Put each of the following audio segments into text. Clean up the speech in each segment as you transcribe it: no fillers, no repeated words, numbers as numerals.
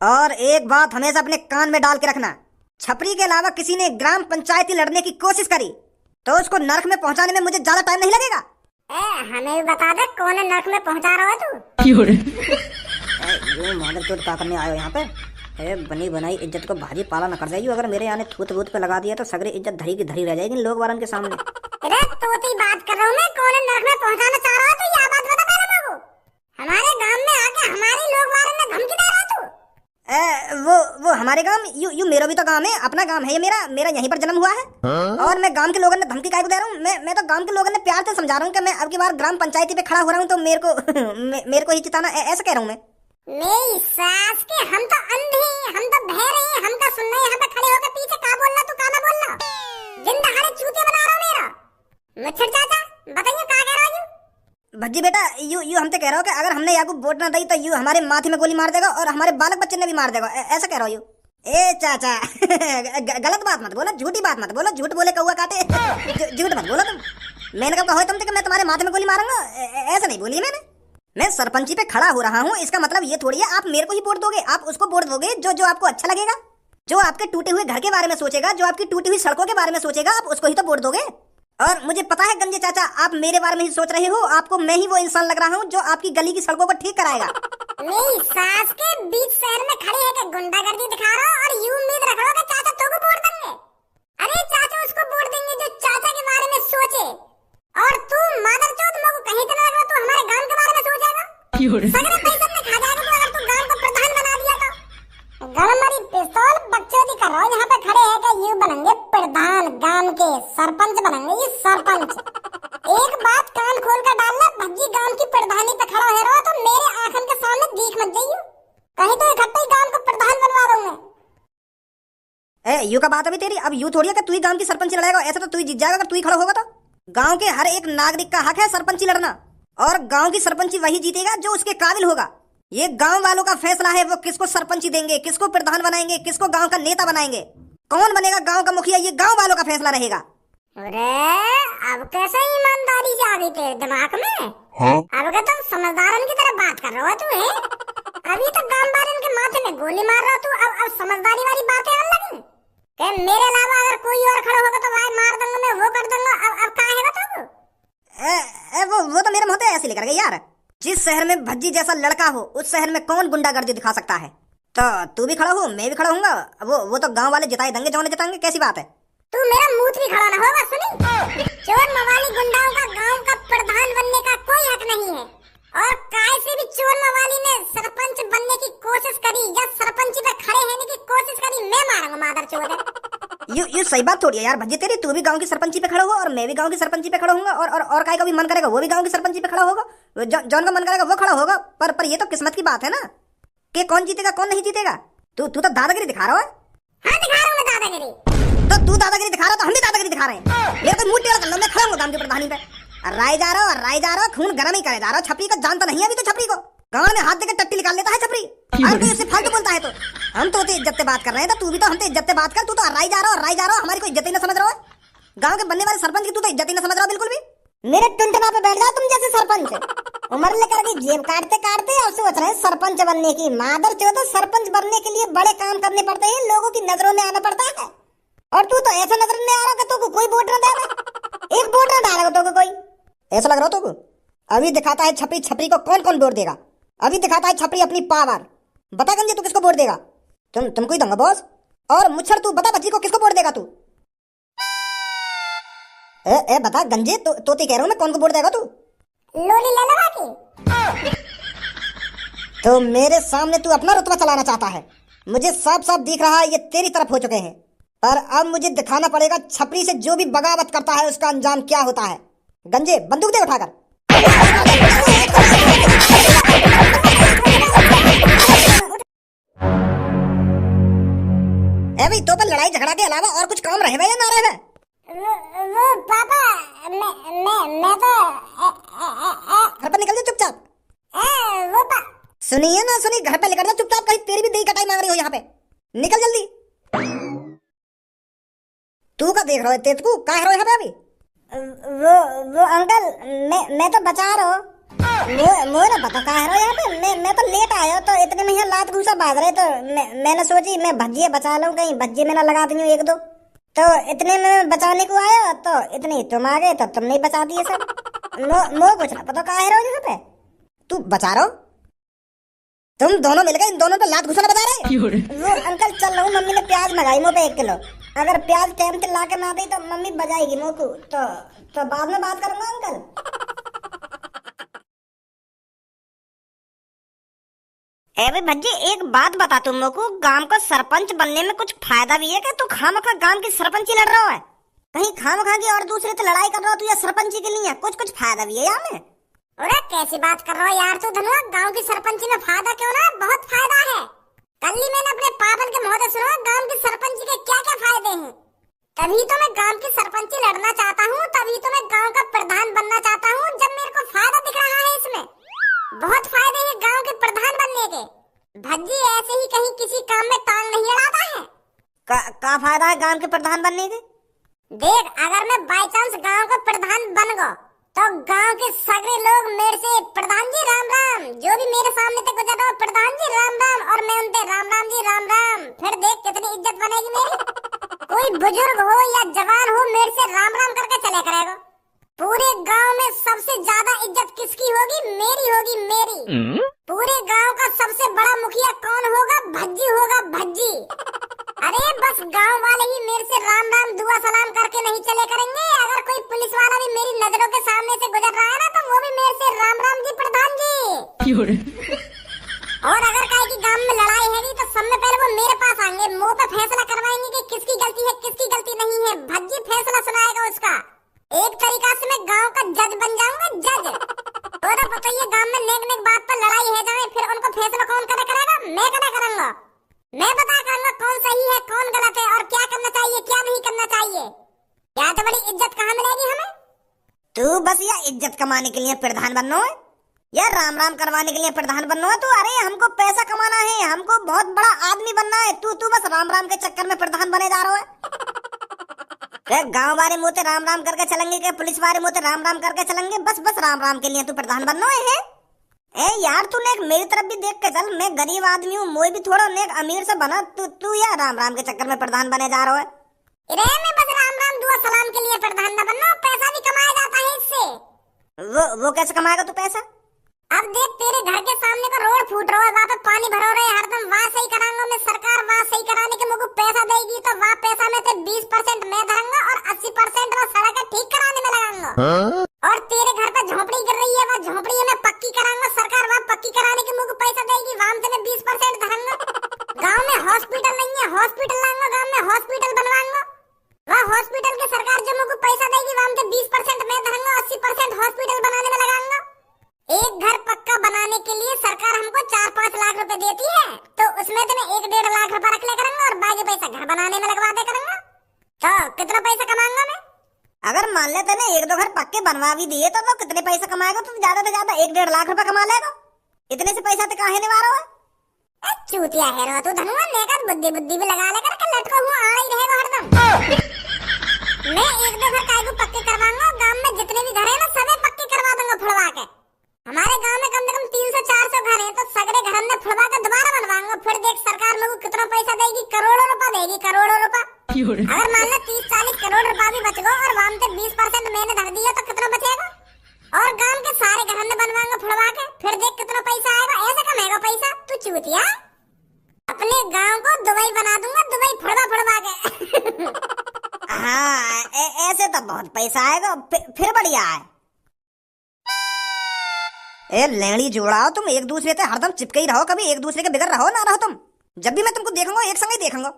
और एक बात हमेशा अपने कान में डाल के रखना, छपरी के अलावा किसी ने ग्राम पंचायती लड़ने की कोशिश करी तो उसको नरक में पहुंचाने में मुझे ज्यादा टाइम नहीं लगेगा। हमें भी बता दे कौन नरक में पहुंचा रहा है तू। ये मादर चोट क्या करने आयो यहाँ पे? बनी बनाई इज्जत को भाजी पाला न कर जाइयो। अगर मेरे यहाँ थूत वूत पे लगा दिया तो सगरी इज्जत धरी की धरी रह जाएगी लोग वारन के सामने। अरे तोती बात कर रहा हूँ मैं, कौन नरक में पहुंचाना चाह रहा है तू, यह बात बता पहले मेरे को। हमारे गांव में आके हमारी लोग वारन में धमकी दे रहा है तू। वो हमारे गांव, यू मेरा भी तो गांव है, अपना गांव है ये मेरा यहीं पर जन्म हुआ है। और मैं गांव के लोगों ने धमकी काहे को दे रहा हूँ? मैं तो गांव के लोगों ने प्यार से समझा रहा हूँ कि मैं अब की बार ग्राम पंचायती पे खड़ा हो रहा हूँ तो मेरे को ही जिताना, ऐसा कह रहा हूँ मैं। मेरी सास के हम तो अंधे, हम तो बहरे, हम तो सुन रहे यहाँ पे खड़े होकर पीछे का बोल रहा तू का ना बोल रहा। दिन दहाड़े चूते बना रहा मेरा। मुच्छर चाचा बताइए क्या कह रहा है? भज्जी बेटा, यू हमसे कह रहा हो कि अगर हमने याकूब वोट ना दी तो यू हमारे माथे में गोली मार देगा और हमारे बालक बच्चे ने भी मार देगा, ऐसा कह रहा हो यू? ए चाचा गलत बात मत बोलो, झूठी बात मत बोलो, झूठ बोले कौआ काटे। झूठ मत बोलो तुम। मैंने कहा तुमसे कि मैं तुम्हारे माथे में गोली मारूंगा, ऐसा नहीं बोली मैंने। मैं सरपंची पे खड़ा हो रहा हूँ, इसका मतलब ये थोड़ी है आप मेरे को ही वोट दोगे। आप उसको वोट दोगे जो आपको अच्छा लगेगा, जो आपके टूटे हुए घर के बारे में सोचेगा, जो आपकी टूटी हुई सड़कों के बारे में सोचेगा, आप उसको ही तो वोट दोगे। और मुझे पता है गंजे चाचा, आप मेरे बारे में ही सोच रहे हो। आपको मैं ही वो इंसान लग रहा हूँ जो आपकी गली की सड़कों को ठीक कराएगा। मेरी सास के बीच शहर में खड़े है कि गुंडागर्दी दिखा रहा हो और यूं उम्मीद रख रहा हो कि चाचा तो को वोट देंगे। अरे चाचा उसको वोट देंगे जो चाचा के बारे में सोचे। और तू मादरचोद मोको कहीं तो ना लगा तू हमारे गांव के बारे में सोचेगा। सगरे पैसे में खा जाएगा तू अगर तू गांव को प्रधान बना दिया तो। गणमरी पिस्तौल बकचोदी कर रहा हो, यहाँ पे खड़े है कि यू बनेंगे प्रधान, गांव के सरपंच बनेंगे ये सरपंच। एक बात कान खोल कर डालना, भज्जी गांव की प्रधानी पे खड़ा है रहा तो मेरे आंखन के सामने दिख मत जाइयो, कहीं तो इकट्ठे ही गांव को प्रधान बनवा दूंगा। यू का बात अभी तेरी, अब यू थोड़ी है कि तू ही गांव की सरपंची लड़ेगा, ऐसा तो तू ही जीत जाएगा अगर तू ही खड़ा होगा तो। गांव के हर एक नागरिक का हक है सरपंची लड़ना, और गांव की सरपंची वही जीतेगा जो उसके काबिल होगा। ये गांव वालों का फैसला है, वो किसको सरपंची देंगे, किसको प्रधान बनाएंगे, किसको गांव का नेता बनाएंगे, कौन बनेगा गांव का मुखिया, ये गांव वालों का फैसला रहेगा। अरे अब कैसे ईमानदारी से आ गई तेरे दिमाग में? हाँ? अब का तुम समझदारन की तरह बात कर रहा हो तू है? अभी तो गांव वालों के माथे में गोली मार रहा तू, अब समझदारी वाली बातें आने लगी कि मेरे अलावा अगर कोई और खड़ा होगा तो भाई मार दूंगा मैं, वो कर दूंगा। अब कहाँ है तू? वो तो मेरे मुंह पे ऐसे लेकर गए यार। जिस शहर में भज्जी जैसा लड़का हो उस शहर में कौन गुंडागर्दी दिखा सकता है? तो तू भी खड़ा हो, मैं भी खड़ा हूँगा, वो तो गांव वाले जिताए देंगे, जौने जिताएंगे, कैसी बात है? तू मेरा मूत भी खड़ा ना होगा सुनी। चोर मवाली गुंडाओं का गांव का प्रधान बनने का कोई हक नहीं है। और काय से भी चोर मवाली ने सरपंच बनने की कोशिश करी या सरपंची पे खड़े रहने की कोशिश करी, मैं मारूंगा मादर चोर। ये सही बात थोड़ी है यार भज्जी तेरी। तू भी गांव की सरपंची पे खड़ा हो और मैं भी गांव की सरपंची पे खड़ा होऊंगा, और काय का भी मन करेगा वो भी गांव की सरपंची पे खड़ा होगा, जौन का मन करेगा वो खड़ा होगा। पर ये तो किस्मत की बात है ना कि कौन जीतेगा कौन नहीं जीतेगा। तू तो दादागिरी दिखा रहा है। हाँ दिखा रहा हूँ मैं दादागिरी। तो तू दादागिरी दिखा रहा तो हम भी दादागिरी दिखा रहे हैं। मेरे को मुंह टेढ़ा कर लो, मैं खड़ा हूँ गांव की प्रधानी पे। राय जा रहा हो, खून गर्म ही करे जा रहा हो। छपरी को जानता नहीं है अभी तो, छपरी को गांव में हाथ देकर टट्टी निकाल लेता है छपरी। अगर तू इससे फालतू बोलता है तो हम तो इज्जत से बात कर रहे हैं, तो तू भी तो हमसे इज्जत से बात कर। तू तो राय जा रहा हो, हमारी कोई इज्जत ही ना समझ रहा है। गांव के बनने वाले सरपंच की तू तो इज्जत ही ना समझ रहा बिल्कुल भी। मेरे टुनटना पे बैठ जाओ तुम जैसे सरपंच। उम्र लेकर के जेब काटते काटते अब सोच रहे हैं सरपंच बनने की। मादर चोदो, सरपंच बनने के लिए बड़े काम करने पड़ते हैं, लोगों की नजरों में आना पड़ता है। और तू तो ऐसा नजर में आ रहा कि तू कोई वोट न दे रहा, एक वोट न डालेगा तो कोई, ऐसा लग रहा हो तुमको। अभी दिखाता है छपरी को कौन कौन वोट देगा। अभी दिखाता है छपरी अपनी पावर। बता गंजे तू किसको वोट देगा? तुमको ही दूंगा बॉस। और मुच्छर तू बता बच्ची को किसको वोट देगा तू? ए बता गंजे, तोती कह रहा हूं मैं, कौन को वोट देगा तू? लोली ललवा की। तो मेरे सामने तू अपना रुतबा चलाना चाहता है। मुझे साफ साफ दिख रहा है ये तेरी तरफ हो चुके हैं, पर अब मुझे दिखाना पड़ेगा छपरी से जो भी बगावत करता है उसका अंजाम क्या होता है। गंजे बंदूक दे उठाकर। भाई तो पर लड़ाई झगड़ा के अलावा और कुछ काम रहे या ना रहे? वो पापा मैं तो घर पर निकल जा चुपचाप। सुनिए ना सुनी, घर पे निकल जा चुपचाप, कहीं तेरी भी दही कटाई मांग रही हो यहाँ पे। निकल जल्दी। तू का देख रहा है तेज को, कहाँ है यहाँ पे अभी? वो अंकल मैं तो बचा रहा हूँ। मुझे ना पता कहाँ है यहाँ पे। मैं तो लेट आया तो इतने में यहाँ लात घूसा बाज रहे, तो मैंने सोची मैं भज्जिए बचा लूं, कहीं भज्जिए में ना लगा दी हूँ एक दो, तो इतने में मैं बचाने को आया तो इतने ही तुम आ गए तो तुमने ही बचा दिए सब। मो कुछ ना पता कहाँ है यहाँ पे। तू बचा रहा हो, तुम दोनों मिलकर इन दोनों पे लात घुसाना बता रहे। वो अंकल चल रहा हूँ, मम्मी ने प्याज मंगाई मुँह पे 1 किलो, अगर प्याज टाइम से ला के ना दी तो मम्मी बजाएगी मुँह को, तो बाद में बात करूंगा अंकल। अरे भज्जी एक बात बता, तुम लोग को गांव का सरपंच बनने में कुछ फायदा भी है क्या? तू खामखा गांव की सरपंची लड़ रहा है, कहीं खामखा की और दूसरे से लड़ाई कर रहा हो तू, या सरपंची के लिए कुछ फायदा भी है यहाँ में? अरे कैसी बात कर रहा हो यार तू धनुआ, गांव की सरपंची में फायदा क्यों ना, बहुत फायदा है। कल ही मैंने अपने पापन के मुंह से सुना गांव की सरपंची के क्या क्या फायदे हैं। तभी तो मैं गांव की सरपंची लड़ना चाहता हूँ, तभी तो मैं गांव का प्रधान बनना चाहता हूँ, जब मेरे को फायदा दिख रहा है इसमें। बहुत फायदे हैं गांव के प्रधान बनने के। भज्जी ऐसे ही कहीं किसी काम में टांग नहीं अड़ाता है। का फायदा है गांव के प्रधान बनने के? देख, अगर मैं बाय चांस गांव का प्रधान बन गया तो गांव के सगरे लोग मेरे से प्रधान जी राम राम, जो भी मेरे सामने से गुजर रहा हो प्रधान जी राम राम, और मैं उनसे राम राम जी राम राम। फिर देख कितनी इज्जत बनेगी मेरी। कोई बुजुर्ग हो या जवान हो मेरे से राम राम करके चले करेगा। पूरे गांव में सबसे ज्यादा इज्जत किसकी होगी? मेरी होगी, मेरी। पूरे गांव का सबसे बड़ा मुखिया कौन होगा? भज्जी होगा, भज्जी। अरे बस गांव वाले ही मेरे से राम राम दुआ सलाम करके नहीं चले करेंगे, अगर कोई पुलिस वाला भी मेरी नजरों के सामने से गुजर रहा है ना तो वो भी मेरे से राम राम जी प्रधान जी। और अगर कहीं की गांव में लड़ाई है तो सबसे पहले वो मेरे पास आएंगे, मुंह पे फैसला करवाएंगे कि किसकी गलती है किसकी गलती नहीं है। भज्जी फैसला सुनाएगा उसका। एक तरीका से मैं गांव का जज बन जाऊंगा, जज। तो पता ही है गांव में नेक नेक बात पर लड़ाई है जाए, फिर उनको फैसला कौन करेगा? मैं करूंगा। मैं बता करूंगा कौन सही है कौन गलत है और क्या करना चाहिए क्या नहीं करना चाहिए। क्या तो बड़ी इज्जत कहाँ मिलेगी हमें? तू बस या इज्जत कमाने के लिए प्रधान बनना है या राम राम करवाने के लिए प्रधान बनना है? तू अरे हमको पैसा कमाना है, हमको बहुत बड़ा आदमी बनना है, तू बस राम राम के चक्कर में प्रधान बने जा रहा है। गांव वाले मुँह राम राम करके चलेंगे क्या? पुलिस वाले मुँह राम राम करके चलेंगे? बस राम राम के लिए तू प्रधान बनना है? ए यार तू नेक मेरी तरफ भी देख के चल, मैं गरीब आदमी हूँ, मोई भी थोड़ा नेक अमीर से बना, तू या राम राम के चक्कर में प्रधान बने जा रहा है। अरे मैं बस राम राम दुआ सलाम के लिए प्रधान न बनना, पैसा भी कमाया जाता है इससे। वो कैसे कमाएगा तू पैसा? अब देख तेरे घर के सामने का रोड फूट रहा है, वहाँ पे पानी भरो रहे हरदम, वहाँ सही कराऊंगा मैं, सरकार वहाँ सही कराने के मुझको पैसा देगी तो वहाँ पैसा में से 20% मैं धरूंगा और 80% वो सड़क ठीक कराने में लगाऊंगा। और तेरे घर पे झोपड़ी गिर रही है, वह झोपड़ी मैं पक्की कराऊंगा, सरकार वहाँ पक्की कराने के मुझको पैसा देगी, वहाँ से मैं 20% धरूंगा। गाँव में हॉस्पिटल नहीं है, हॉस्पिटल लाऊंगा, गाँव में हॉस्पिटल बनवाऊंगा, वह हॉस्पिटल के सरकार जो मुझको पैसा देगी वहाँ से 20% मैं धरूंगा, 80% हॉस्पिटल बनाने में लगाऊंगा। एक घर पक्का बनाने के लिए सरकार हमको 4-5 लाख रुपए देती है, तो उसमें तो मैं 1-1.5 लाख रुपए रख ले करूंगा और बाकी पैसा घर बनाने में लगवा दे करूंगा। तो कितना पैसा कमाऊंगा मैं? अगर मान लेते ना 1-2 घर पक्के बनवा भी दिए तो कितने पैसा कमाएगा? तो ज्यादा से ज्यादा 1-1.5 लाख रुपए कमा लेगा। इतने से पैसा तो काहे निवारा है? चूतिया है रो तू धनुआ, नेकत बुद्धि भी लगा ले करके लटको हुआ आ ही रहेगा हरदम। मैं 1-2 घर काहे को पक्के करवाऊंगा, गांव में जितने भी घर है ना सबे पक्के करवा दूंगा फुड़वा के। हमारे गांव में कम से कम 300-400 घर हैं, तो सगरे घर में फुड़वा के दोबारा बनवाऊंगा। फिर देख सरकार मेरे को कितना पैसा देगी, करोड़ों रुपए देगी, करोड़ों रुपए। अगर मान लो 30-40 करोड़ रुपए भी बच गए और वहाँ से 20% मैंने धर दिया तो कितना बचेगा? और गांव के सारे घर में बनवाऊंगा फुड़वा के, फिर देख कितना पैसा आएगा। ऐसे कमाएगा पैसा तू चूतिया? अपने गांव को दुबई बना दूंगा, दुबई फुड़वा के। हाँ ऐसे तो बहुत पैसा आएगा, फिर बढ़िया है। ए लेंगड़ी जोड़ाओ, तुम एक दूसरे से हरदम चिपके ही रहो, कभी एक दूसरे के बिगड़ रहो ना रहो तुम। जब भी मैं तुमको देखूंगा एक संग ही देखूंगा।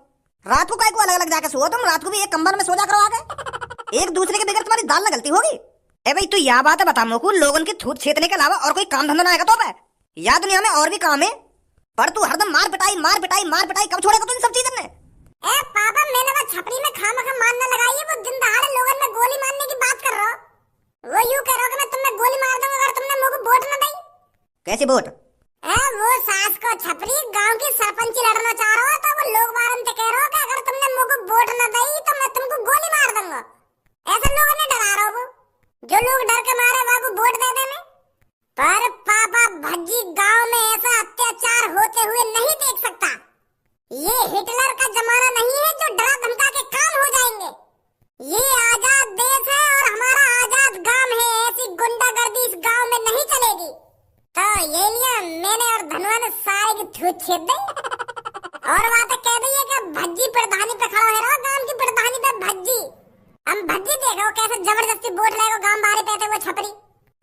रात को काय को अलग अलग जाके सो तुम, रात को भी एक कंबल में सो जा करो आके। एक दूसरे के बिगड़ तुम्हारी दाल न गलती होगी। ए भाई तू यह बात है बता मुझको, लोगन की थूत छेदने के अलावा और कोई काम धंधा ना आएगा तो? या दुनिया में और भी काम है, पर तू हरदम मार पिटाई कब छोड़ेगा तू इन सब चीजों ने? ए पापा मैंने वो छपड़ी में खामखा मारने लगाई है, वो दिन दहाड़े लोगन में गोली मारने की बात कर रहा हो। वो यूं कह रहा कि मैं तुम्हें गोली मार दूंगा अगर तुमने मुझको वोट न दी। कैसी वोट? वो सास को छपरी गांव की सरपंची लड़ना चाह रहा हो तो वो लोग बारन से कह रहा हो कि अगर तुमने मुझको वोट न दी तो मैं तुमको गोली मार दूंगा। ऐसे लोगों ने डरा रहा हो, जो लोग डर के मारे वो वोट दे देने। पर ये लिया मैंने और धनुआ ने सारे की थूत छेद दी और बात कह दी है कि भज्जी प्रधानी पे खड़ा है रहा, गांव की प्रधानी पे भज्जी। हम भज्जी देखो कैसे जबरदस्ती वोट लेगा गांव बाहर पैसे वो छपरी।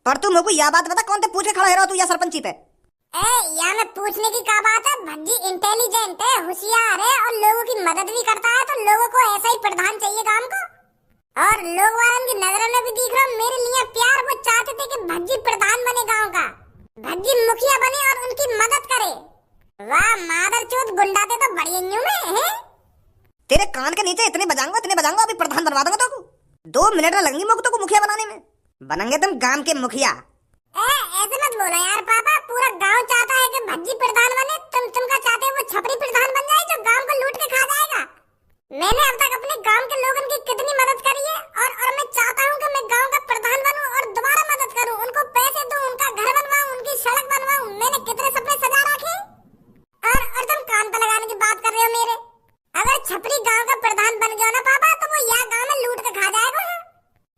पर तू मेरे को यह बात बता, कौन थे पूछ के खड़ा है रहा तू या सरपंची पे? ए या में पूछने की क्या बात है, भज्जी इंटेलिजेंट है, होशियार है और लोगों की मदद भी करता है, तो लोगों को ऐसा ही प्रधान चाहिए गांव को। और लोग वालों की नजरों में भी दिख रहा मेरे लिए प्यार, वो चाहते थे कि भज्जी प्रधान बने गांव का, भज्जी मुखिया बने और उनकी मदद करे। वाह मादरचोद गुंडा थे तो बड़ी न्यू में है। तेरे कान के नीचे इतने बजाऊंगा अभी प्रधान बनवा दूंगा तो 2 मिनट लगेंगे मुझको तो मुखिया बनाने में। बनेंगे तुम गांव के मुखिया। ऐसे मत बोलो यार पापा, पूरा गांव चाहता है कि भज्जी प्रधान बने, तुम क्या चाहते हो वो छपरी प्रधान बन जाए जो गांव को लूट के खा जाएगा। मैंने अब तक अपने गांव के लोगों की कितनी मदद करी है और मैं चाहता हूं कि मैं गांव का प्रधान बनूं और दोबारा मदद करूं, उनको पैसे दूं, उनका घर बनवाऊं, उनकी सड़क बनवाऊं। मैंने कितने सपने सजा रखे और तुम कान पे लगाने की बात कर रहे हो मेरे। अगर छपरी गांव का प्रधान बन गया ना पापा तो वो यहाँ गांव में लूट के खा जाएगा,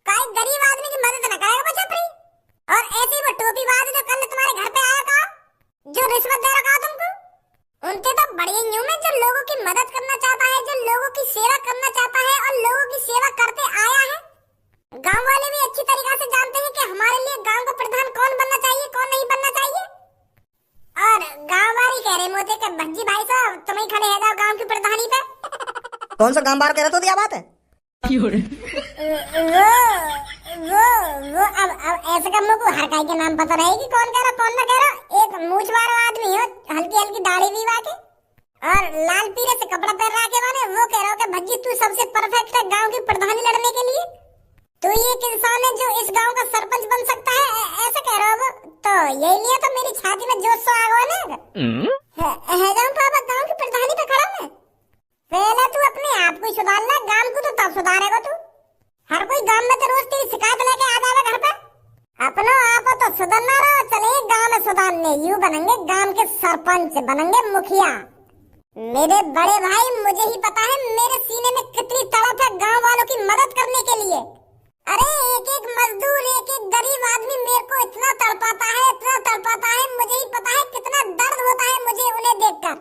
कोई गरीब आदमी की मदद न करेगा वो छपरी। और ऐसी वो टोपीबाज जो कल तुम्हारे घर पे आया था, जो रिश्वत दे रखा तुमको, उनके तो बड़ी न्यू में जो लोगों की मदद करना चाहता है, जो लोगों की सेवा करना चाहता है और लोगों की सेवा करते आया है। गांव वाले भी अच्छी तरीके से जानते हैं कि हमारे लिए गांव का प्रधान कौन बनना चाहिए कौन नहीं बनना चाहिए। और गांव वाली कह रहे मोते कि भज्जी भाई साहब तुम ही खड़े है जाओ गांव की प्रधानी पे। कौन सा गांव बाहर कह रहे तो क्या बात है? वो अब ऐसे का मुझको हर काई के नाम पता रहेगी कौन कह रहा कौन ना कह रहा। एक मूछवार आदमी हो, हल्की हल्की दाढ़ी भी वाके और लाल पीले से कपड़ा पहन रहा के वाले, वो कह रहा हो कि भज्जी तू सबसे परफेक्ट है गांव की प्रधानी लड़ने के लिए, तू एक इंसान है जो इस गांव का सरपंच बन सकता है, ऐसा कह रहा हो। तो यही लिए तो मेरी छाती में जोश सो आ गया ना है जाऊं पापा गांव की प्रधानी पे खड़ा मैं। पहले तू अपने आप को सुधार ले, गांव को तो तब सुधारेगा तू। हर कोई गांव में तो रोज तेरी शिकायत लेके आ जाएगा घर पे। अपनो आप तो सुधरना रहो, चले गांव में सुधारने, यूं बनेंगे गांव के सरपंच, बनेंगे मुखिया। मेरे बड़े भाई मुझे ही पता है मेरे सीने में कितनी तड़प है गांव वालों की मदद करने के लिए। अरे एक एक मजदूर, एक एक गरीब आदमी मेरे को इतना तड़पाता है, इतना तड़पाता है, मुझे ही पता है कितना दर्द होता है मुझे उन्हें देखकर।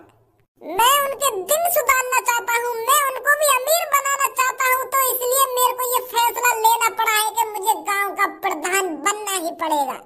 मैं उनके दिन सुधारना चाहता हूँ, मैं उनको भी अमीर बनाना चाहता हूँ, तो इसलिए मेरे को ये फैसला लेना पड़ा है कि मुझे गांव का प्रधान बनना ही पड़ेगा।